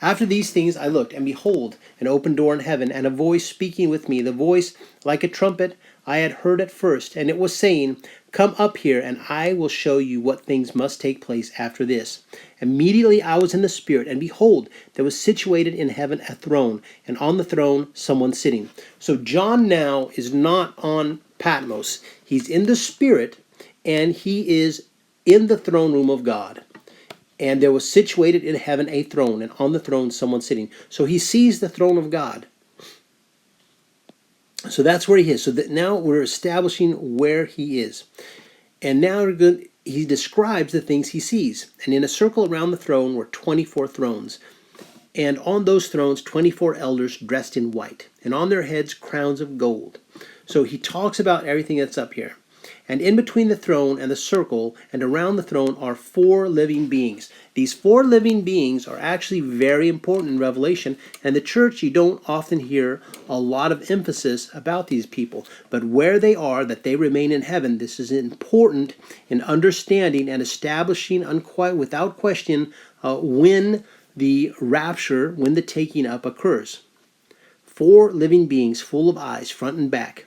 After these things I looked, and behold, an open door in heaven, and a voice speaking with me, the voice like a trumpet I had heard at first, and it was saying, Come up here, and I will show you what things must take place after this. Immediately I was in the Spirit, and behold, there was situated in heaven a throne, and on the throne someone sitting. So John now is not on Patmos. He's in the Spirit, and he is in the throne room of God. And there was situated in heaven a throne, and on the throne someone sitting. So he sees the throne of God. So that's where he is. So that now we're establishing where he is. And now he describes the things he sees. And in a circle around the throne were 24 thrones. And on those thrones 24 elders dressed in white, and on their heads crowns of gold. So he talks about everything that's up here. And in between the throne and the circle and around the throne are 4 living beings. These 4 living beings are actually very important in Revelation. And the church, you don't often hear a lot of emphasis about these people. But where they are, that they remain in heaven, this is important in understanding and establishing without question when the rapture, when the taking up occurs. 4 living beings full of eyes, front and back.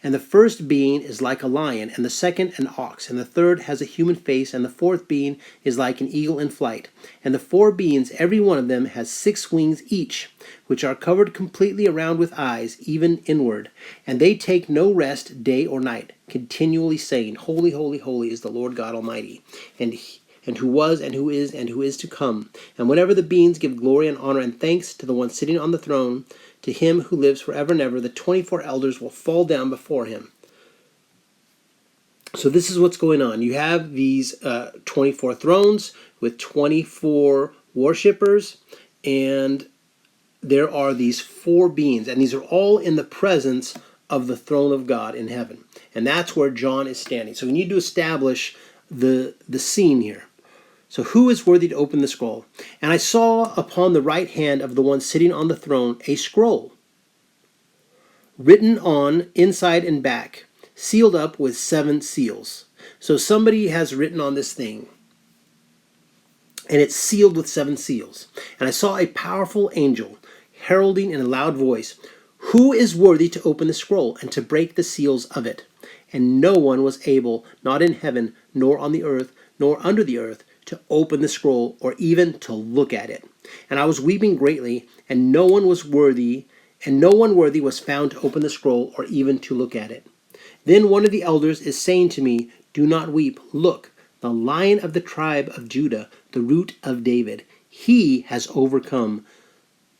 And the first being is like a lion, and the second an ox, and the third has a human face, and the fourth being is like an eagle in flight. And the 4 beings, every one of them, has 6 wings each, which are covered completely around with eyes, even inward. And they take no rest day or night, continually saying, Holy, holy, holy is the Lord God Almighty, and who was, and who is to come. And whenever the beings give glory and honor and thanks to the one sitting on the throne, to him who lives forever and ever, the 24 elders will fall down before him. So this is what's going on. You have these 24 thrones with 24 worshippers, and there are these 4 beings, and these are all in the presence of the throne of God in heaven. And that's where John is standing. So we need to establish the scene here. So who is worthy to open the scroll? And I saw upon the right hand of the one sitting on the throne a scroll, written on inside and back, sealed up with 7 seals. So somebody has written on this thing, and it's sealed with 7 seals. And I saw a powerful angel heralding in a loud voice, Who is worthy to open the scroll and to break the seals of it? And no one was able, not in heaven, nor on the earth, nor under the earth, to open the scroll, or even to look at it. And I was weeping greatly, and no one worthy was found to open the scroll, or even to look at it. Then one of the elders is saying to me, Do not weep. Look, the Lion of the tribe of Judah, the Root of David, he has overcome,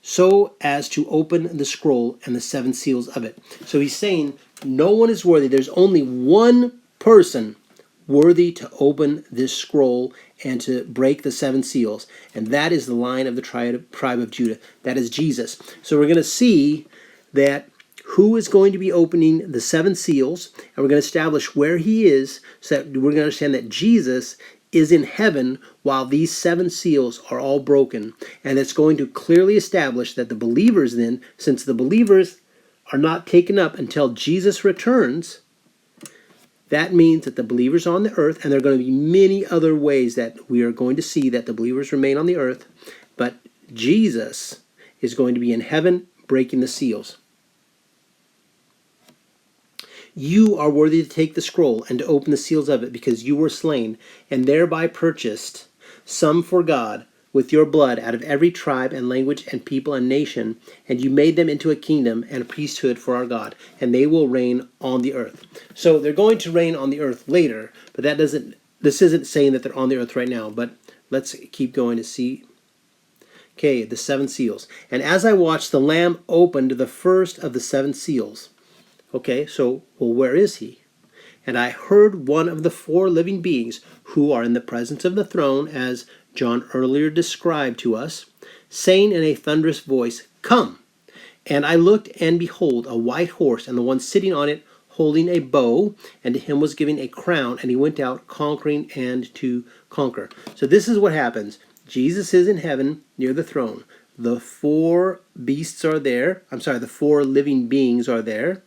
so as to open the scroll and the 7 seals of it. So he's saying no one is worthy. There's only one person worthy to open this scroll and to break the 7 seals. And that is the Lion of the tribe of Judah. That is Jesus. So we're going to see that who is going to be opening the 7 seals, and we're going to establish where he is, so that we're going to understand that Jesus is in heaven while these 7 seals are all broken. And it's going to clearly establish that the believers then, since the believers are not taken up until Jesus returns, that means that the believers are on the earth, and there are going to be many other ways that we are going to see that the believers remain on the earth, but Jesus is going to be in heaven breaking the seals. You are worthy to take the scroll and to open the seals of it, because you were slain, and thereby purchased some for God with your blood out of every tribe and language and people and nation, and you made them into a kingdom and a priesthood for our God, and they will reign on the earth. So they're going to reign on the earth later, but this isn't saying that they're on the earth right now, but let's keep going to see. Okay, the 7 seals. And as I watched, the Lamb opened the first of the 7 seals. Okay, so, where is he? And I heard one of the 4 living beings who are in the presence of the throne, as John earlier described to us, saying in a thunderous voice, Come! And I looked, and behold, a white horse, and the one sitting on it holding a bow, and to him was given a crown, and he went out conquering and to conquer. So this is what happens. Jesus is in heaven near the throne. The 4 beasts are there. The 4 living beings are there.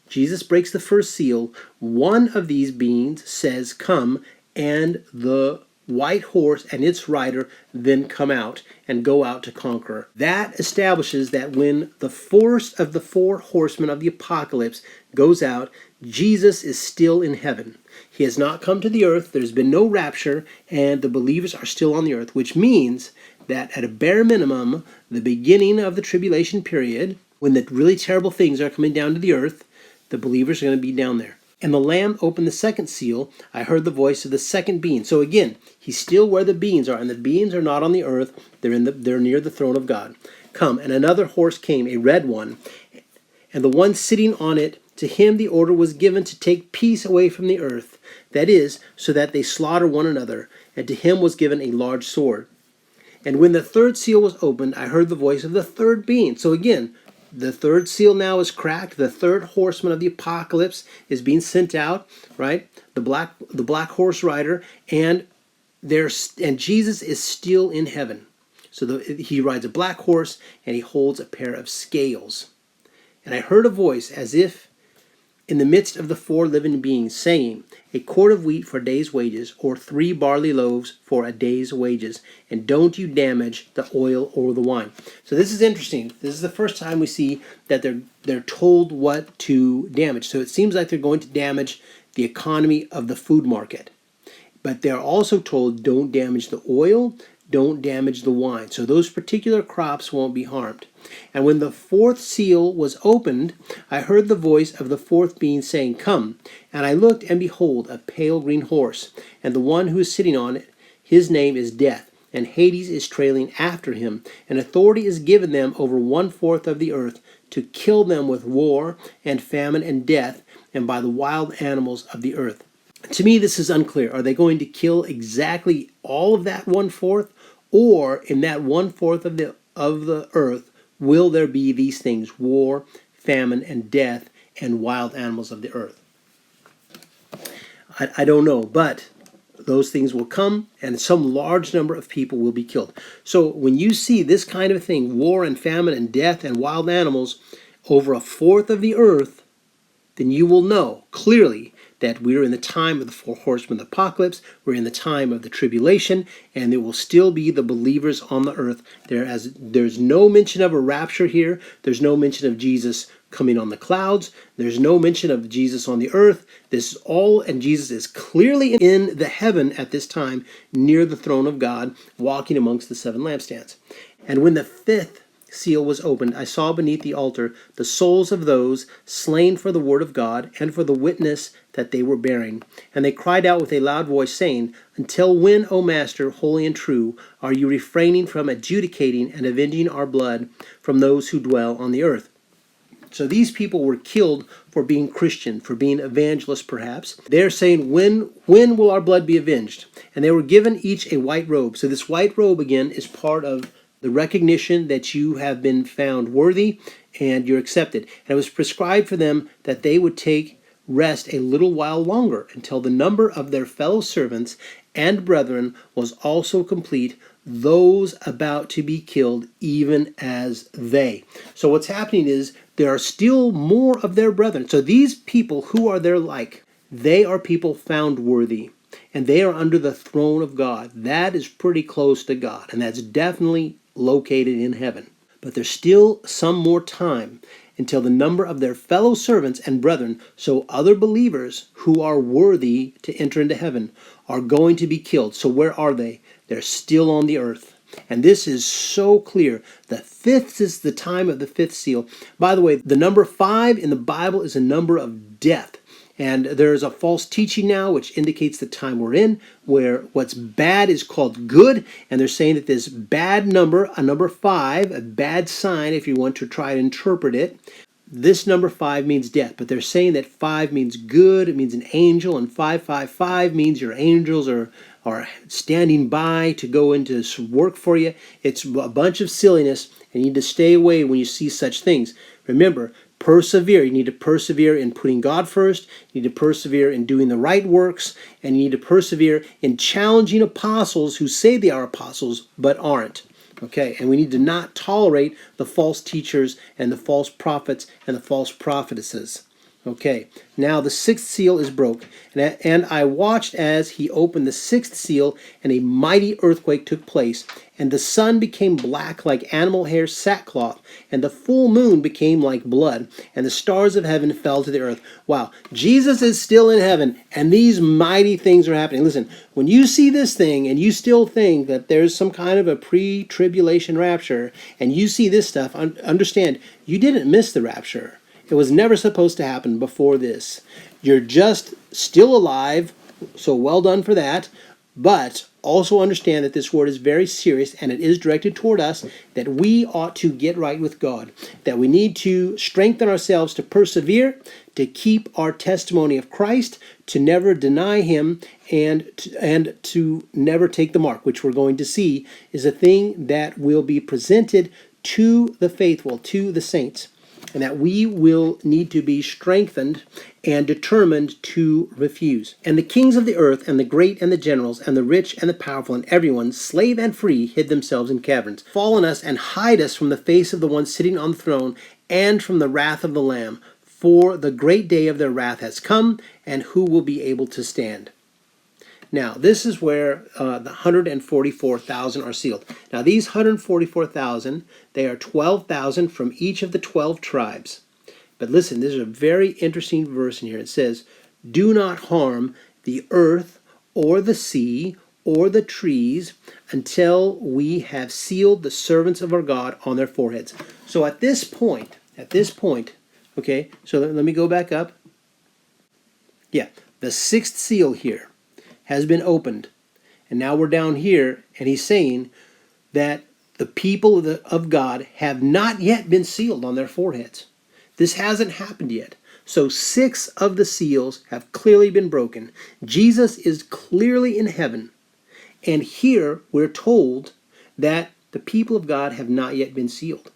Jesus breaks the first seal. One of these beings says, Come, and the white horse and its rider then come out and go out to conquer. That establishes that when the first of the four horsemen of the apocalypse goes out, Jesus is still in heaven. He has not come to the earth. There's been no rapture, and the believers are still on the earth, which means that at a bare minimum, the beginning of the tribulation period, when the really terrible things are coming down to the earth, the believers are going to be down there. And the Lamb opened the second seal. I heard the voice of the second being. So again, he's still where the beings are, and the beings are not on the earth. They're near the throne of God. Come, and another horse came, a red one, and the one sitting on it, to him the order was given to take peace away from the earth, that is, so that they slaughter one another, and to him was given a large sword. And when the third seal was opened, I heard the voice of the third being. So again, the third seal now is cracked. The third horseman of the apocalypse is being sent out, right? The black horse rider, and Jesus is still in heaven. So he rides a black horse, and he holds a pair of scales. And I heard a voice as if in the midst of the four living beings, saying, a quart of wheat for a day's wages, or 3 barley loaves for a day's wages, and don't you damage the oil or the wine. So this is interesting. This is the first time we see that they're told what to damage. So it seems like they're going to damage the economy of the food market. But they're also told, don't damage the oil, don't damage the wine. So those particular crops won't be harmed. And when the fourth seal was opened, I heard the voice of the fourth being saying, come. And I looked, and behold, a pale green horse, and the one who is sitting on it, his name is Death, and Hades is trailing after him, and authority is given them over 1/4 of the earth, to kill them with war and famine and death, and by the wild animals of the earth. To me, this is unclear. Are they going to kill exactly all of that 1/4, or in that 1/4 of the earth will there be these things: war, famine, and death, and wild animals of the earth? I don't know, but those things will come, and some large number of people will be killed. So when you see this kind of thing, war and famine and death and wild animals, over 1/4 of the earth, then you will know clearly that we're in the time of the four horsemen of the apocalypse, we're in the time of the tribulation, and there will still be the believers on the earth. There's no mention of a rapture here. There's no mention of Jesus coming on the clouds. There's no mention of Jesus on the earth. This is all, and Jesus is clearly in the heaven at this time, near the throne of God, walking amongst the 7 lampstands. And when the 5th seal was opened, I saw beneath the altar the souls of those slain for the word of God and for the witness that they were bearing. And they cried out with a loud voice, saying, until when, O Master, holy and true, are you refraining from adjudicating and avenging our blood from those who dwell on the earth? So these people were killed for being Christian, for being evangelists perhaps. They're saying, when will our blood be avenged? And they were given each a white robe. So this white robe, again, is part of the recognition that you have been found worthy and you're accepted. And it was prescribed for them that they would take rest a little while longer, until the number of their fellow servants and brethren was also complete, those about to be killed, even as they. So what's happening is there are still more of their brethren. So these people, who are their like? They are people found worthy, and they are under the throne of God. That is pretty close to God, and that's definitely located in heaven. But there's still some more time until the number of their fellow servants and brethren, so other believers who are worthy to enter into heaven, are going to be killed. So where are they? They're still on the earth. And this is so clear. The 5th is the time of the 5th seal. By the way, the number 5 in the Bible is a number of death. And there's a false teaching now which indicates the time we're in, where what's bad is called good, and they're saying that this bad number, a number 5, a bad sign if you want to try to interpret it, this number 5 means death. But they're saying that 5 means good, it means an angel, and 555 means your angels are standing by to go into work for you. It's a bunch of silliness, and you need to stay away when you see such things. Remember, persevere. You need to persevere in putting God first. You need to persevere in doing the right works. And you need to persevere in challenging apostles who say they are apostles but aren't. Okay, and we need to not tolerate the false teachers and the false prophets and the false prophetesses. Okay, now the sixth seal is broke, and I watched as he opened the sixth seal, and a mighty earthquake took place, and the sun became black like animal hair sackcloth, and the full moon became like blood, and the stars of heaven fell to the earth. Wow, Jesus is still in heaven, and these mighty things are happening. Listen, when you see this thing, and you still think that there's some kind of a pre-tribulation rapture, and you see this stuff, understand, you didn't miss the rapture. It was never supposed to happen before this. You're just still alive, so well done for that. But also understand that this word is very serious, and it is directed toward us, that we ought to get right with God, that we need to strengthen ourselves to persevere, to keep our testimony of Christ, to never deny him, and to never take the mark, which we're going to see is a thing that will be presented to the faithful, to the saints, and that we will need to be strengthened and determined to refuse. And the kings of the earth, and the great and the generals, and the rich and the powerful, and everyone, slave and free, hid themselves in caverns. Fall on us and hide us from the face of the one sitting on the throne, and from the wrath of the Lamb. For the great day of their wrath has come, and who will be able to stand? Now, this is where the 144,000 are sealed. Now, these 144,000, they are 12,000 from each of the 12 tribes. But listen, this is a very interesting verse in here. It says, "Do not harm the earth or the sea or the trees until we have sealed the servants of our God on their foreheads." So at this point, okay, so let me go back up. Yeah, the sixth seal here has been opened. And now we're down here, and he's saying that the people of God have not yet been sealed on their foreheads. This hasn't happened yet. So 6 of the seals have clearly been broken. Jesus is clearly in heaven. And here we're told that the people of God have not yet been sealed.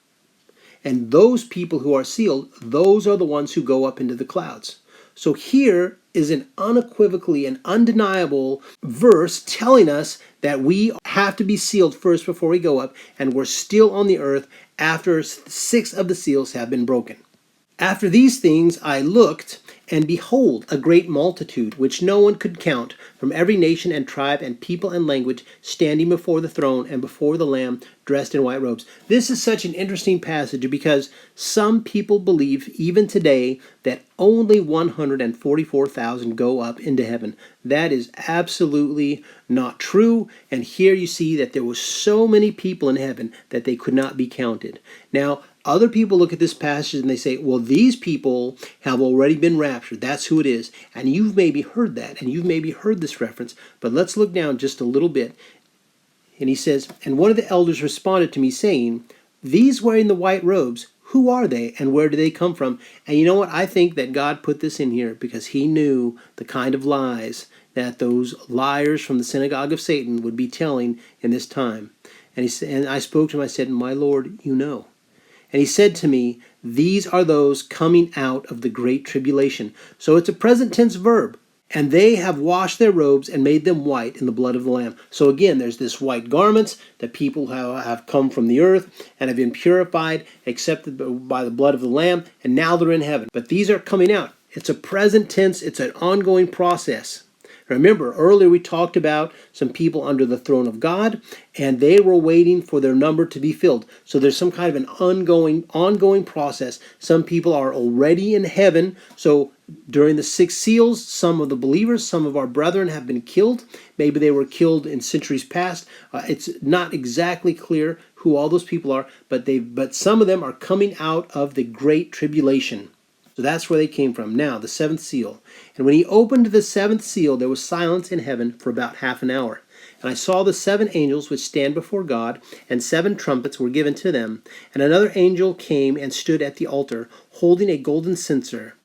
And those people who are sealed, those are the ones who go up into the clouds. So here is an unequivocally and undeniable verse telling us that we have to be sealed first before we go up, and we're still on the earth after 6 of the seals have been broken. After these things I looked, and behold, a great multitude, which no one could count, from every nation and tribe and people and language, standing before the throne and before the Lamb, dressed in white robes. This is such an interesting passage because some people believe, even today, that only 144,000 go up into heaven. That is absolutely not true. And here you see that there were so many people in heaven that they could not be counted. Now, other people look at this passage and they say, well, these people have already been raptured. That's who it is. And you've maybe heard that, and you've maybe heard this reference. But let's look down just a little bit. And he says, "And one of the elders responded to me, saying, These wearing the white robes, who are they, and where do they come from?" And you know what? I think that God put this in here because he knew the kind of lies that those liars from the synagogue of Satan would be telling in this time. And I spoke to him, I said, "My Lord, you know." And he said to me, "These are those coming out of the great tribulation." So it's a present tense verb. "And they have washed their robes and made them white in the blood of the Lamb." So again, there's this white garments that people have come from the earth and have been purified, accepted by the blood of the Lamb, and now they're in heaven. But these are coming out. It's a present tense. It's an ongoing process. Remember, earlier we talked about some people under the throne of God, and they were waiting for their number to be filled. So there's some kind of an ongoing process. Some people are already in heaven. So during the 6 seals, some of the believers, some of our brethren have been killed. Maybe they were killed in centuries past. It's not exactly clear who all those people are, but some of them are coming out of the great tribulation. So that's where they came from. Now, the 7th seal. "And when he opened the 7th seal, there was silence in heaven for about half an hour. And I saw the 7 angels which stand before God, and 7 trumpets were given to them. And another angel came and stood at the altar, holding a golden censer.